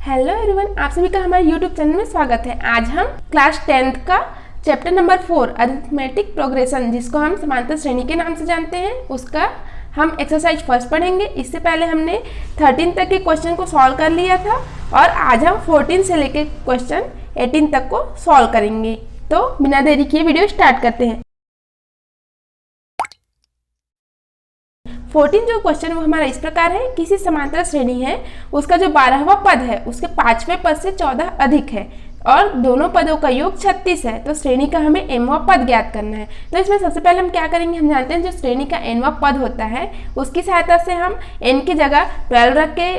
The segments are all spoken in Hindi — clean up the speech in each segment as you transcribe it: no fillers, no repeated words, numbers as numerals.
हेलो एवरीवन, आप सभी का हमारे यूट्यूब चैनल में स्वागत है। आज हम क्लास 10th का चैप्टर नंबर 4 अरिथमेटिक प्रोग्रेशन, जिसको हम समांतर श्रेणी के नाम से जानते हैं, उसका हम एक्सरसाइज फर्स्ट पढ़ेंगे। इससे पहले हमने 13 तक के क्वेश्चन को सॉल्व कर लिया था और आज हम 14 से लेकर क्वेश्चन 18 तक को सॉल्व करेंगे। तो बिना देरी किए वीडियो स्टार्ट करते हैं। 14 जो क्वेश्चन वो हमारा इस प्रकार है। किसी समांतर श्रेणी है, उसका जो 12वां पद है उसके 5वें पद से 14 अधिक है और दोनों पदों का योग 36 है। तो श्रेणी का हमें nवां पद ज्ञात करना है। तो इसमें सबसे पहले हम क्या करेंगे, हम जानते हैं जो श्रेणी का nवां पद होता है उसकी सहायता से हम n की जगह 12 रख के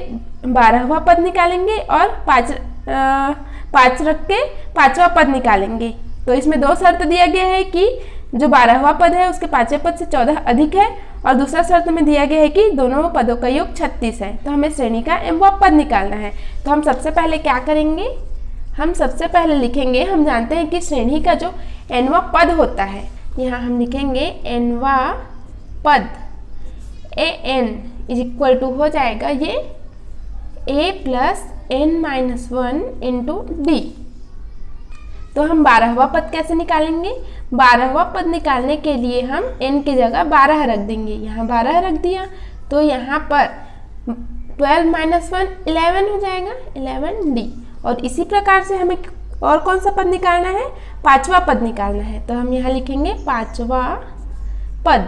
12वां पद निकालेंगे और 5 रख के 5वां पद निकालेंगे। तो इसमें दो शर्त दिया गया है कि जो 12वां पद है उसके 5वें पद से 14 अधिक है और दूसरा शर्त में दिया गया है कि दोनों पदों का योग 36 है। तो हमें श्रेणी का nवां पद निकालना है। तो हम सबसे पहले क्या करेंगे, हम सबसे पहले लिखेंगे, हम जानते हैं कि श्रेणी का जो nवां पद होता है, यहाँ हम लिखेंगे nवां पद an इज इक्वल टू हो जाएगा ये a plus n-1 into D. तो हम 12वां पद कैसे निकालेंगे, 12वां पद निकालने के लिए हम n की जगह 12 रख देंगे। यहाँ 12 रख दिया तो यहाँ पर 12 - 1 11 हो जाएगा, 11d। और इसी प्रकार से हमें और कौन सा पद निकालना है, 5वां पद निकालना है। तो हम यहाँ लिखेंगे 5वां पद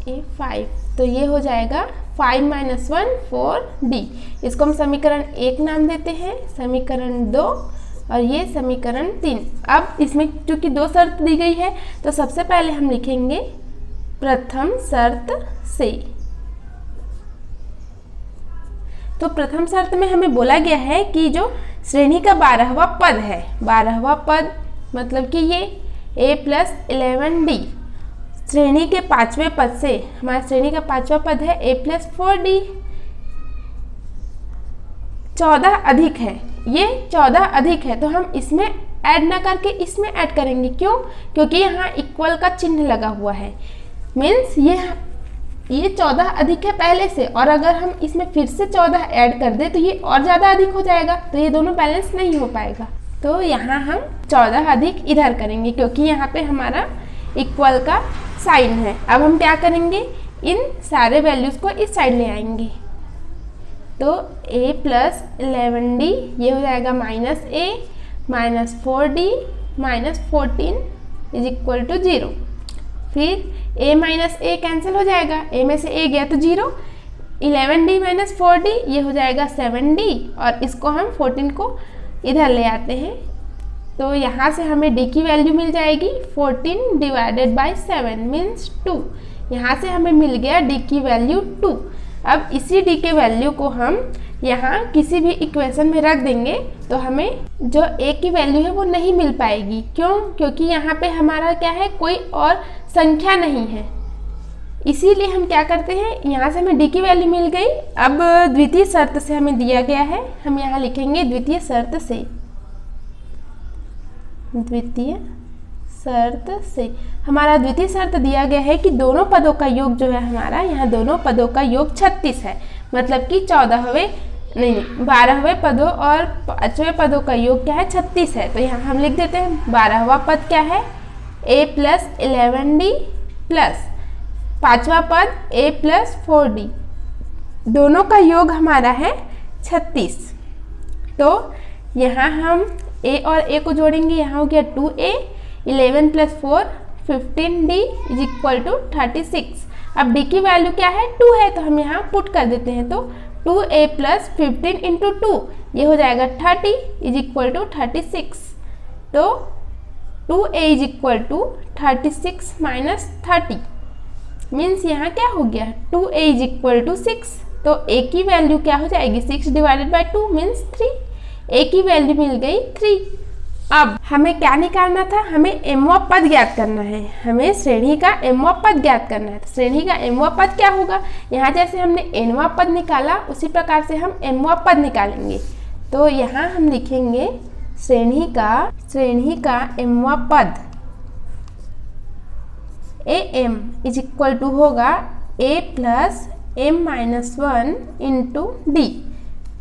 a5। तो ये हो जाएगा 5 - 1 4d। इसको हम समीकरण 1 नाम देते हैं, समीकरण 2 और ये समीकरण 3। अब इसमें चूंकि दो शर्त दी गई है तो सबसे पहले हम लिखेंगे प्रथम शर्त से। तो प्रथम शर्त में हमें बोला गया है कि जो श्रेणी का 12वां पद है, 12वां पद मतलब कि ये a प्लस 11d, श्रेणी के 5वें पद से, हमारा श्रेणी का 5वां पद है a प्लस 4d, 14 अधिक है। ये 14 अधिक है तो हम इसमें ऐड ना करके इसमें ऐड करेंगे। क्यों? क्योंकि यहाँ इक्वल का चिन्ह लगा हुआ है। मीन्स ये 14 अधिक है पहले से, और अगर हम इसमें फिर से 14 ऐड कर दे तो ये और ज़्यादा अधिक हो जाएगा, तो ये दोनों बैलेंस नहीं हो पाएगा। तो यहाँ हम 14 अधिक इधर करेंगे क्योंकि यहाँ पे हमारा इक्वल का साइन है। अब हम क्या करेंगे, इन सारे वैल्यूज़ को इस साइड ले आएंगे। तो a प्लस 11d ये हो जाएगा -a minus 4d minus 14 is equal to 0। फिर a माइनस a कैंसिल हो जाएगा, a में से a गया तो 0। 11d माइनस 4d ये हो जाएगा 7d और इसको हम 14 को इधर ले आते हैं। तो यहाँ से हमें d की वैल्यू मिल जाएगी 14 डिवाइडेड बाई 7 मीन्स 2। यहाँ से हमें मिल गया d की वैल्यू 2। अब इसी d के वैल्यू को हम यहाँ किसी भी इक्वेशन में रख देंगे तो हमें जो a की वैल्यू है वो नहीं मिल पाएगी। क्यों? क्योंकि यहाँ पे हमारा क्या है, कोई और संख्या नहीं है। इसीलिए हम क्या करते हैं, यहाँ से हमें d की वैल्यू मिल गई। अब द्वितीय शर्त से हमें दिया गया है, हम यहाँ लिखेंगे द्वितीय शर्त से। द्वितीय शर्त से हमारा द्वितीय शर्त दिया गया है कि दोनों पदों का योग जो है हमारा, यहाँ दोनों पदों का योग 36 है। मतलब कि 12वें पदों और 5वें पदों का योग क्या है, 36 है। तो यहाँ हम लिख देते हैं 12वां पद क्या है, a प्लस 11d प्लस 5वां पद a प्लस 4d, दोनों का योग हमारा है 36। तो यहाँ हम a और a को जोड़ेंगे, यहाँ हो गया 2a, 11 plus 4 15d is equal to 36। अब d की वैल्यू क्या है, 2 है, तो हम यहाँ पुट कर देते हैं। तो 2a प्लस 15 इंटू 2 ये हो जाएगा 30 इज इक्वल टू 36। तो 2a is equal to 36 minus 30 means यहाँ क्या हो गया, 2a इज इक्वल टू 6। तो a की वैल्यू क्या हो जाएगी, 6 डिवाइडेड बाई 2 मीन्स 3। a की वैल्यू मिल गई 3। अब हमें क्या निकालना था, हमें nवां पद ज्ञात करना है। हमें श्रेणी का nवां पद ज्ञात करना है। तो श्रेणी का nवां पद क्या होगा, यहाँ जैसे हमने nवां पद निकाला उसी प्रकार से हम mवां पद निकालेंगे। तो यहाँ हम लिखेंगे श्रेणी का mवां पद am इज इक्वल टू होगा a plus m-1 into D.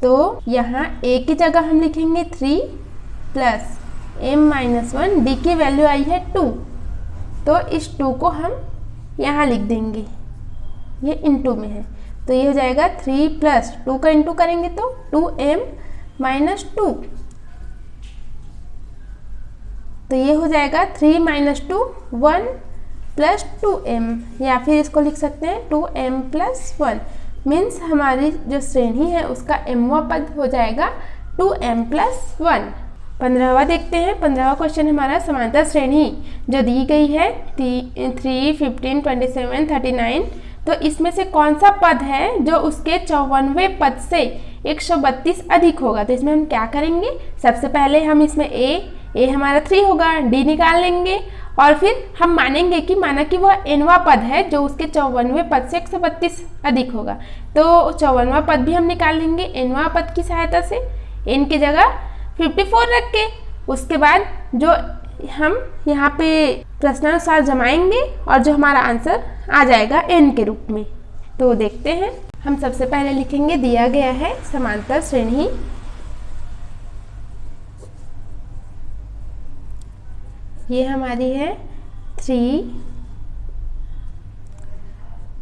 तो यहाँ a की जगह हम लिखेंगे 3 प्लस m-1, d की वैल्यू आई है 2, तो इस 2 को हम यहाँ लिख देंगे, ये इंटू में है, तो ये हो जाएगा 3 प्लस 2 का इंटू करेंगे तो 2m-2, तो ये हो जाएगा 3 - 2 1 प्लस 2m, या फिर इसको लिख सकते हैं 2m प्लस 1, मीन्स हमारी जो श्रेणी है उसका mवां पद हो जाएगा 2m प्लस 1। 15वां देखते हैं। 15वां क्वेश्चन हमारा समांतर श्रेणी जो दी गई है 3, 15, 27, 39, तो इसमें से कौन सा पद है जो उसके 54वें पद से 132 अधिक होगा। तो इसमें हम क्या करेंगे, सबसे पहले हम इसमें a हमारा 3 होगा, d निकाल लेंगे और फिर हम मानेंगे कि माना कि वह nवां पद है जो उसके 54वें पद से 132 अधिक होगा, तो 54वां पद भी हम निकाल लेंगे nवां पद की सहायता से, n की जगह 54 रख के। उसके बाद जो हम यहाँ पे प्रश्नानुसार जमाएंगे और जो हमारा आंसर आ जाएगा n के रूप में। तो देखते हैं, हम सबसे पहले लिखेंगे, दिया गया है समांतर श्रेणी ये हमारी है 3,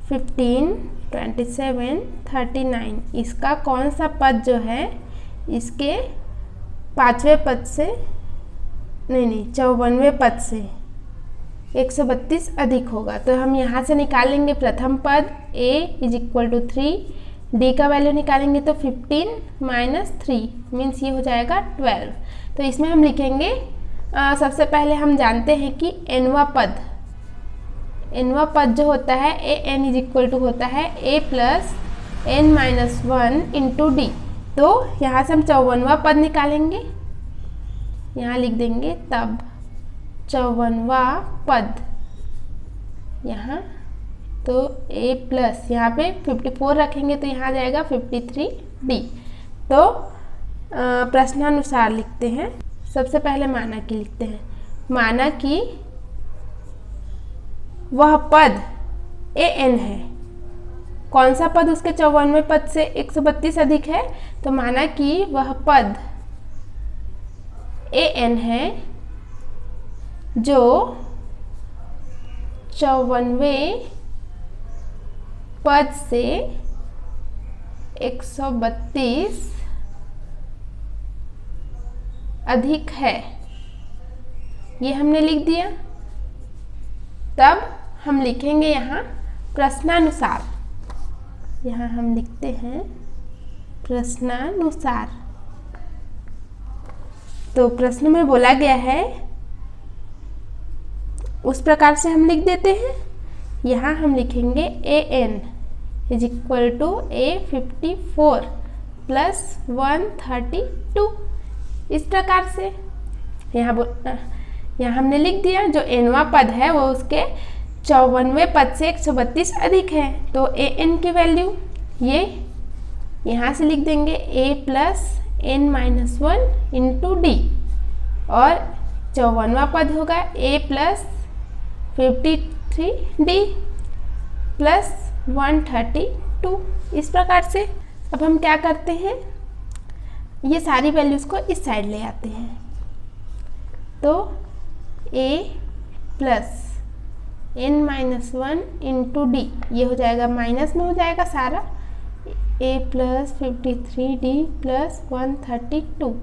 15, 27, 39, इसका कौन सा पद जो है इसके 5वें पद से नहीं 54वें पद से 132 अधिक होगा। तो हम यहाँ से निकालेंगे प्रथम पद a = 3, d का वैल्यू निकालेंगे तो 15 - 3 मीन्स ये हो जाएगा 12। तो इसमें हम लिखेंगे सबसे पहले हम जानते हैं कि nवां पद जो होता है an = होता है a plus n-1 into D. तो यहाँ से हम 54वां पद निकालेंगे, यहाँ लिख देंगे तब 54वां पद यहाँ, तो a प्लस यहाँ पे 54 रखेंगे तो यहाँ आ जाएगा 53d। तो प्रश्नानुसार लिखते हैं, सबसे पहले माना कि लिखते हैं, माना कि वह पद an है, कौन सा पद उसके 54वें पद से 132 अधिक है, तो माना कि वह पद an है जो 54वें पद से 132 अधिक है, ये हमने लिख दिया। तब हम लिखेंगे यहाँ प्रश्नानुसार, यहाँ हम लिखते हैं प्रश्नानुसार। तो प्रश्न में बोला गया है उस प्रकार से हम लिख देते हैं। यहाँ हम लिखेंगे an = a54 प्लस 132, इस प्रकार से यहाँ हमने लिख दिया जो nवां पद है वो उसके 54वें पद से 132 अधिक है, तो an की वैल्यू ये यहाँ से लिख देंगे a plus n-1 into D, और 54वां पद होगा a प्लस 53d प्लस 132, इस प्रकार से। अब हम क्या करते हैं, ये सारी वैल्यूज़ को इस साइड ले आते हैं, तो a plus n-1 into D, ये हो जाएगा माइनस में हो जाएगा सारा, a प्लस 53d प्लस 132।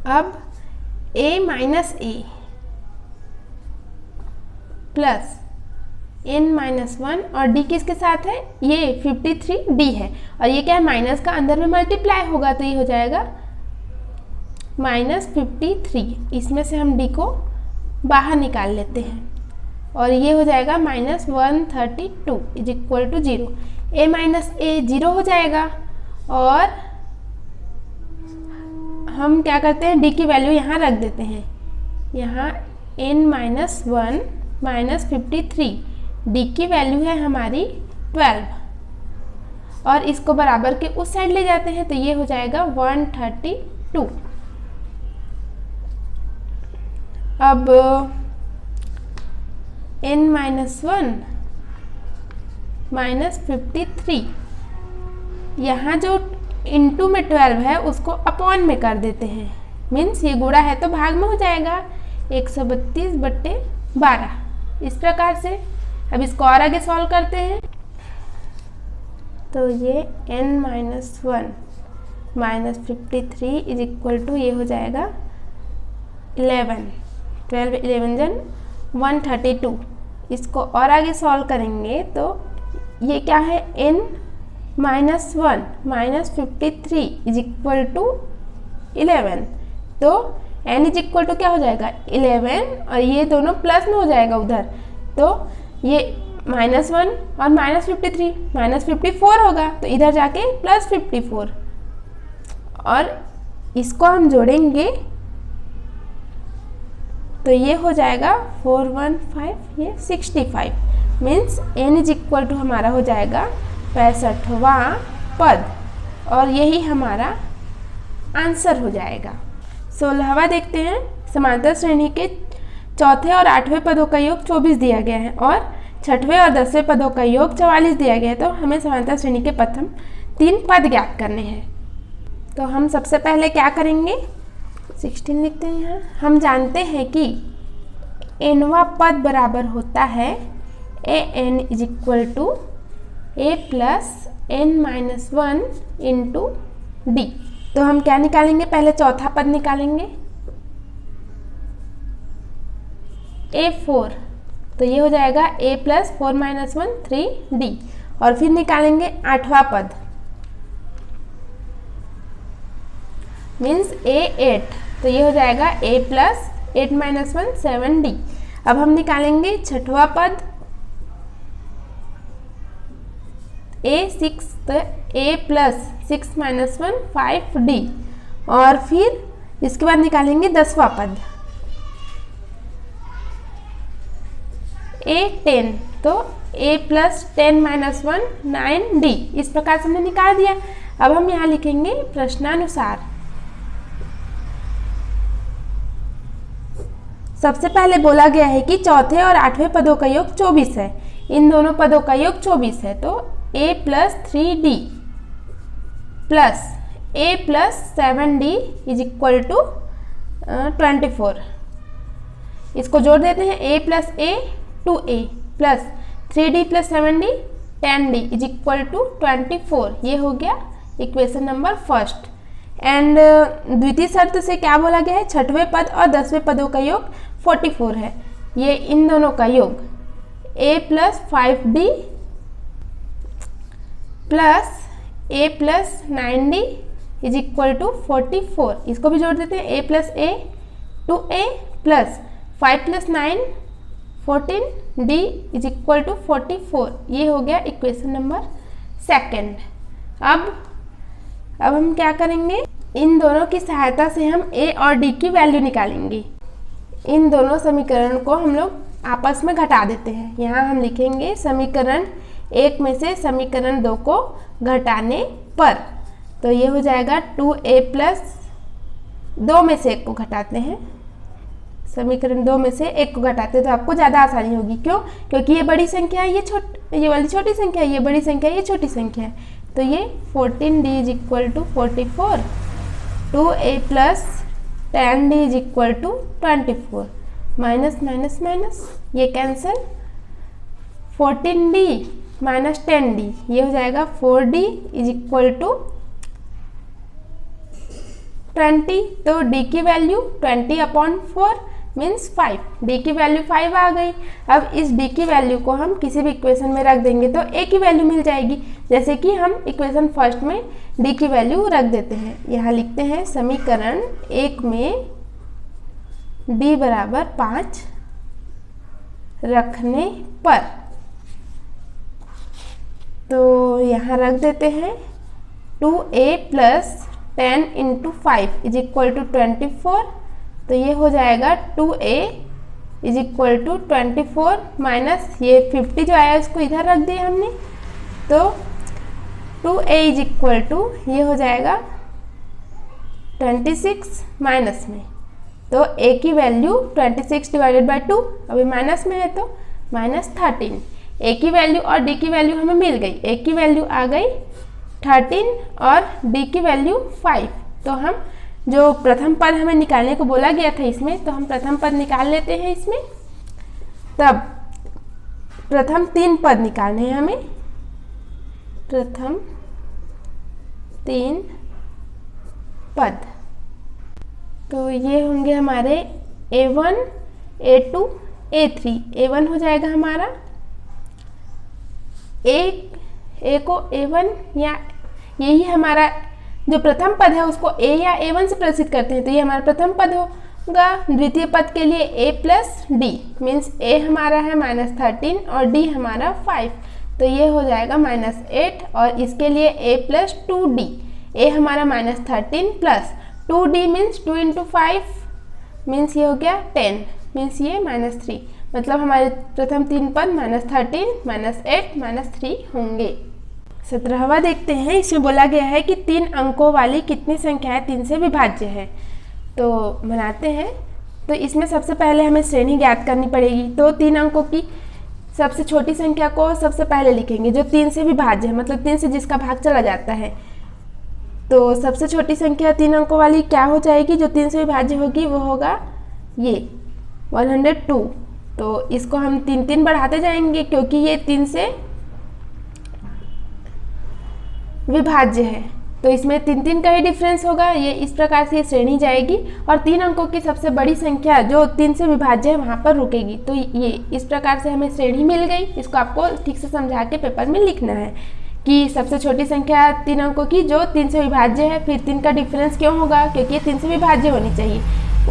अब a minus a plus n-1 और d किसके साथ है, ये 53d है, और ये क्या है माइनस का अंदर में मल्टीप्लाई होगा, तो ये हो जाएगा -53। इसमें से हम d को बाहर निकाल लेते हैं और ये हो जाएगा -132 = 0। a माइनस a 0 हो जाएगा, और हम क्या करते हैं d की वैल्यू यहाँ रख देते हैं, यहाँ n-1 -53, d की वैल्यू है हमारी 12, और इसको बराबर के उस साइड ले जाते हैं तो ये हो जाएगा 132। अब n-1 -53 यहाँ जो इंटू में 12 है उसको अपॉन में कर देते हैं, मीन्स ये गुणा है तो भाग में हो जाएगा 132/12। इस प्रकार से अब इसको और आगे सॉल्व करते हैं तो ये n-1 minus 53 is equal to ये हो जाएगा 11, 12 11 जन 132। इसको और आगे सॉल्व करेंगे तो ये क्या है n-1 minus 53 is equal to 11। तो n इज इक्वल टू क्या हो जाएगा 11 और ये दोनों प्लस में हो जाएगा उधर, तो ये -1 और -53 -54 होगा, तो इधर जाके +54 और इसको हम जोड़ेंगे तो ये हो जाएगा 415, ये 65, means n is equal to हमारा हो जाएगा 65वां पद और यही हमारा आंसर हो जाएगा। 16वां देखते हैं। समांतर श्रेणी के चौथे और 8वें पदों का योग 24 दिया गया है और 6वें और 10वें पदों का योग 44 दिया गया है, तो हमें समांतर श्रेणी के प्रथम 3 पद ज्ञात करने हैं। तो हम सबसे पहले क्या करेंगे, 16 लिखते हैं यहाँ। हम जानते हैं कि nवां पद बराबर होता है an is equal to a plus n-1 into D. तो हम क्या निकालेंगे, पहले चौथा पद निकालेंगे a4, तो ये हो जाएगा a प्लस 4-1 3d। और फिर निकालेंगे 8वां पद मीन्स a8, तो ये हो जाएगा a प्लस 8-1 7d। अब हम निकालेंगे 6वां पद a6, तो a प्लस 6-1 5d। और फिर इसके बाद निकालेंगे 10वां पद a10, तो a प्लस 10-1 9d। इस प्रकार से हमने निकाल दिया। अब हम यहाँ लिखेंगे प्रश्नानुसार। सबसे पहले बोला गया है कि चौथे और 8वें पदों का योग 24 है, इन दोनों पदों का योग 24 है, तो a plus 3d plus a plus 7d is equal to 24। इसको जोड़ देते हैं, a plus a 2a plus 3d plus 7d 10d is equal to 24। ये हो गया इक्वेशन नंबर फर्स्ट। एंड द्वितीय शर्त से क्या बोला गया है, 6वें पद और 10वें पदों का योग 44 है, ये इन दोनों का योग a plus 5d plus a plus 9d is equal to 44। इसको भी जोड़ देते हैं, a plus a 2a plus 5 plus 9 14d is equal to 44। ये हो गया इक्वेशन नंबर सेकेंड। अब हम क्या करेंगे, इन दोनों की सहायता से हम a और d की वैल्यू निकालेंगे। इन दोनों समीकरण को हम लोग आपस में घटा देते हैं। यहाँ हम लिखेंगे समीकरण 1 में से समीकरण 2 को घटाने पर, तो ये हो जाएगा 2a प्लस 2 में से 1 को घटाते हैं, समीकरण 2 में से 1 को घटाते हैं तो आपको ज़्यादा आसानी होगी। क्यों, क्योंकि ये बड़ी संख्या है, ये वाली छोटी संख्या है, ये बड़ी संख्या है, ये छोटी संख्या है, तो ये 14d is equal to 44, 2a plus 10d is equal to 24, minus minus minus ये कैंसिल, 14d माइनस 10d ये हो जाएगा 4d इज इक्वल टू 20। तो d की वैल्यू 20/4 मीन्स 5, d की वैल्यू 5 आ गई। अब इस d की वैल्यू को हम किसी भी इक्वेशन में रख देंगे तो a की वैल्यू मिल जाएगी, जैसे कि हम इक्वेशन फर्स्ट में d की वैल्यू रख देते हैं। यहाँ लिखते हैं समीकरण 1 में d बराबर 5 रखने पर, तो यहाँ रख देते हैं 2a plus 10 into 5 is equal to 24, तो ये हो जाएगा 2a is equal to 24 minus ये 50 जो आया इसको इधर रख दिया हमने, तो 2a इज इक्वल टू ये हो जाएगा 26 माइनस में, तो a की वैल्यू 26 डिवाइडेड बाई 2, अभी माइनस में है तो माइनस 13। a की वैल्यू और d की वैल्यू हमें मिल गई, a की वैल्यू आ गई 13 और d की वैल्यू 5। तो हम जो प्रथम पद हमें निकालने को बोला गया था इसमें, तो हम प्रथम पद निकाल लेते हैं इसमें। तब प्रथम 3 पद निकालने हैं हमें, प्रथम 3 पद। तो ये होंगे हमारे a1 a2 a3। a1 हो जाएगा हमारा a को a1 या यही हमारा जो प्रथम पद है उसको a या a1 से प्रदर्शित करते हैं, तो ये हमारा प्रथम पद होगा। द्वितीय पद के लिए a plus D, means a हमारा है -13 और d हमारा 5, तो ये हो जाएगा -8। और इसके लिए a प्लस 2d, a हमारा -13 प्लस 2d मीन्स 2 × 5 मीन्स ये हो गया 10, मीन्स ये -3। मतलब हमारे प्रथम 3 पद -13 -8 -3 होंगे। 17वां देखते हैं। इसमें बोला गया है कि 3 अंकों वाली कितनी संख्याएं 3 से विभाज्य है। तो बनाते हैं। तो इसमें सबसे पहले हमें श्रेणी ज्ञात करनी पड़ेगी। तो 3 अंकों की सबसे छोटी संख्या को सबसे पहले लिखेंगे जो 3 से विभाज्य है, मतलब 3 से जिसका भाग चला जाता है। तो सबसे छोटी संख्या 3 अंकों वाली क्या हो जाएगी जो 3 से विभाज्य होगी, वो होगा ये 102। तो इसको हम 3 बढ़ाते जाएंगे क्योंकि ये 3 से विभाज्य है, तो इसमें 3 का ही डिफरेंस होगा। ये इस प्रकार से ये श्रेणी जाएगी और 3 अंकों की सबसे बड़ी संख्या जो 3 से विभाज्य है वहाँ पर रुकेगी। तो ये इस प्रकार से हमें श्रेणी मिल गई। इसको आपको ठीक से समझा के पेपर में लिखना है कि सबसे छोटी संख्या 3 अंकों की जो 3 से विभाज्य है, फिर 3 का डिफरेंस क्यों होगा, क्योंकि ये 3 से विभाज्य होनी चाहिए,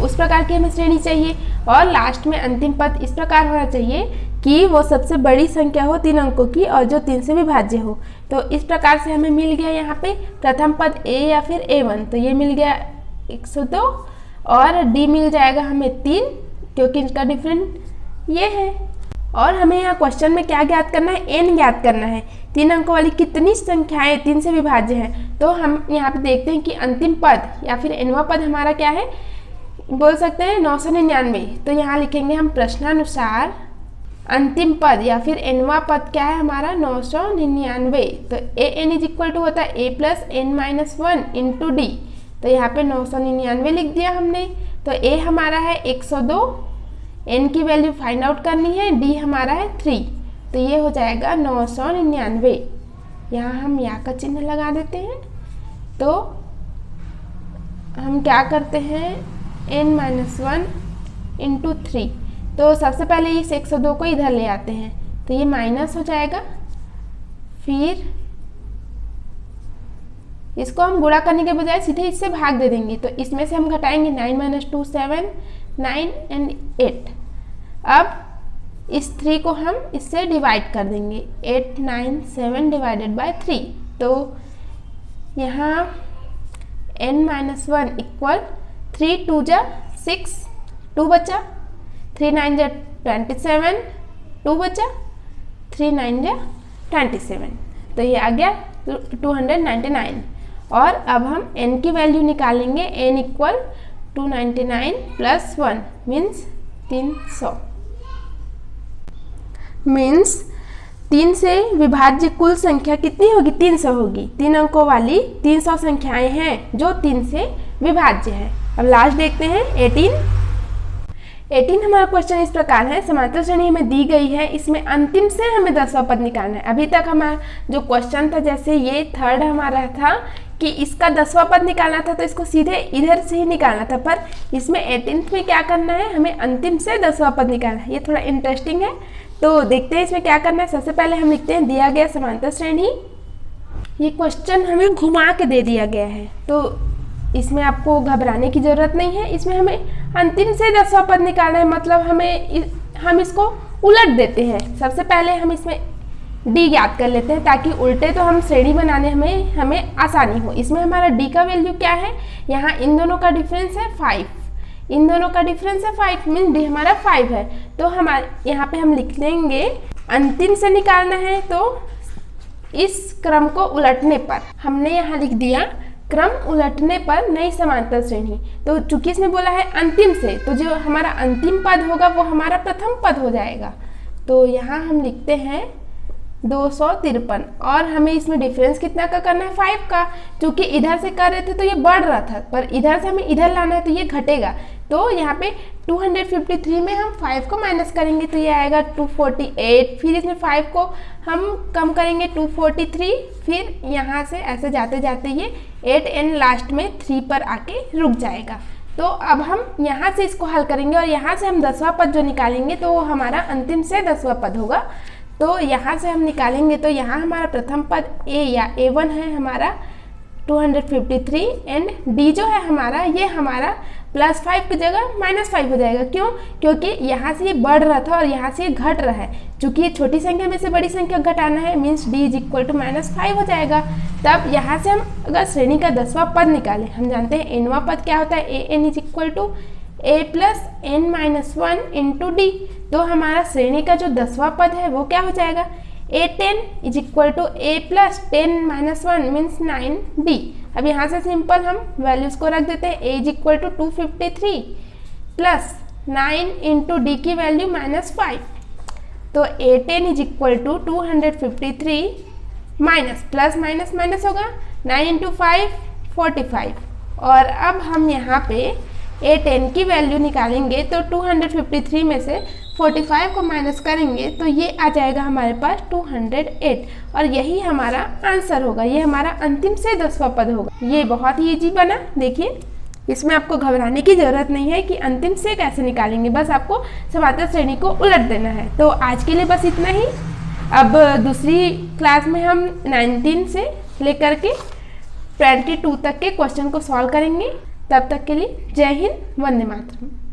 उस प्रकार की हमें श्रेणी चाहिए। और लास्ट में अंतिम पद इस प्रकार होना चाहिए कि वो सबसे बड़ी संख्या हो 3 अंकों की और जो 3 से विभाज्य हो। तो इस प्रकार से हमें मिल गया यहाँ पे प्रथम पद a या फिर a1, तो ये मिल गया 102 और d मिल जाएगा हमें 3, क्योंकि इनका डिफरेंस ये है। और हमें यहाँ क्वेश्चन में क्या ज्ञात करना है, n ज्ञात करना है। 3 अंकों वाली कितनी संख्याएं 3 से विभाज्य हैं। तो हम यहाँ पे देखते हैं कि अंतिम पद या फिर nवां पद हमारा क्या है, बोल सकते हैं 999। तो यहाँ लिखेंगे हम प्रश्नानुसार अंतिम पद या फिर nवां पद क्या है हमारा 999। तो an इज इक्वल टू होता है a plus n-1 into D. तो यहाँ पे 999 लिख दिया हमने। तो a हमारा है 102, n की वैल्यू फाइंड आउट करनी है, d हमारा है 3, तो ये हो जाएगा 999। यहाँ हम या का चिन्ह लगा देते हैं। तो हम क्या करते हैं n-1 इंटू 3, तो सबसे पहले इस 102 को इधर ले आते हैं, तो ये माइनस हो जाएगा। फिर इसको हम गुणा करने के बजाय सीधे इससे भाग दे देंगे, तो इसमें से हम घटाएंगे 9 - 2 7, 9 and 8। अब इस 3 को हम इससे डिवाइड कर देंगे, 8 9 7 डिवाइडेड बाय 3। तो यहाँ n-1 इक्वल 3 2 जा 6, 2 बचा, 3 9 जा 27, 2 बचा, 3 9 जा 27, तो ये आ गया 299। और अब हम n की वैल्यू निकालेंगे, n equal 299 plus 1 means 300। Means 3 से विभाज्य कुल संख्या कितनी होगी, 300 होगी। 3 अंकों वाली 300 संख्याएं हैं जो 3 से विभाज्य है। अब लास्ट देखते हैं 18 हमारा क्वेश्चन इस प्रकार है। समांतर श्रेणी हमें दी गई है, इसमें अंतिम से हमें 10वां पद निकालना है। अभी तक हमारा जो क्वेश्चन था, जैसे ये थर्ड हमारा था कि इसका 10वां पद निकालना था, तो इसको सीधे इधर से ही निकालना था, पर इसमें 18th में क्या करना है, हमें अंतिम से 10वां पद निकालना है। ये थोड़ा इंटरेस्टिंग है, तो देखते हैं इसमें क्या करना है। सबसे पहले हम लिखते हैं दिया गया समांतर श्रेणी। ये क्वेश्चन हमें घुमा के दे दिया गया है, तो इसमें आपको घबराने की ज़रूरत नहीं है। इसमें हमें अंतिम से 10वां पद निकालना है, मतलब हम इसको उलट देते हैं। सबसे पहले हम इसमें d ज्ञात कर लेते हैं, ताकि उल्टे तो हम श्रेणी बनाने हमें आसानी हो। इसमें हमारा d का वैल्यू क्या है, यहाँ इन दोनों का डिफरेंस है 5, इन दोनों का डिफरेंस है 5, मीन d हमारा 5 है। तो हमारे यहाँ पे हम लिख लेंगे अंतिम से निकालना है, तो इस क्रम को उलटने पर हमने यहाँ लिख दिया क्रम उलटने पर नई समांतर श्रेणी। तो चूंकि इसमें बोला है अंतिम से, तो जो हमारा अंतिम पद होगा वो हमारा प्रथम पद हो जाएगा। तो यहाँ हम लिखते हैं 253 और हमें इसमें डिफरेंस कितना का करना है 5 का, क्योंकि इधर से कर रहे थे तो ये बढ़ रहा था पर इधर से हमें इधर लाना है तो ये घटेगा। तो यहाँ पे 253 में हम 5 को माइनस करेंगे तो ये आएगा 248, फिर इसमें 5 को हम कम करेंगे 243, फिर यहाँ से ऐसे जाते जाते ये 8 एंड लास्ट में 3 पर आके रुक जाएगा। तो अब हम यहाँ से इसको हल करेंगे और यहाँ से हम 10वां पद जो निकालेंगे तो वो हमारा अंतिम से 10वां पद होगा। तो यहाँ से हम निकालेंगे तो यहाँ हमारा प्रथम पद a या a1 है हमारा 253 एंड d जो है हमारा ये हमारा +5 की जगह -5 हो जाएगा। क्यों? क्योंकि यहाँ से ये बढ़ रहा था और यहाँ से ये घट रहा है। चूंकि ये छोटी संख्या में से बड़ी संख्या घटाना है मीन्स d = -5 हो जाएगा। तब यहाँ से हम अगर श्रेणी का 10वां पद निकालें, हम जानते हैं nवां पद क्या होता है, an = a + n-1 × d। तो हमारा श्रेणी का जो 10वां पद है वो क्या हो जाएगा, a10 = a + 10-1 मीन्स 9d। अब यहाँ से सिंपल हम वैल्यूज़ को रख देते हैं, a = 253 + 9 × d की वैल्यू -5। तो a10 = 253 minus plus minus minus होगा 9 × 5 45। और अब हम यहाँ पे a10 की वैल्यू निकालेंगे तो 253 में से 45 को माइनस करेंगे तो ये आ जाएगा हमारे पास 208 और यही हमारा आंसर होगा। ये हमारा अंतिम से 10वां पद होगा। ये बहुत ही इजी बना, देखिए इसमें आपको घबराने की ज़रूरत नहीं है कि अंतिम से कैसे निकालेंगे, बस आपको समांतर श्रेणी को उलट देना है। तो आज के लिए बस इतना ही। अब दूसरी क्लास में हम 19 से लेकर के 22 तक के क्वेश्चन को सॉल्व करेंगे। तब तक के लिए जय हिंद, वंदे मातरम।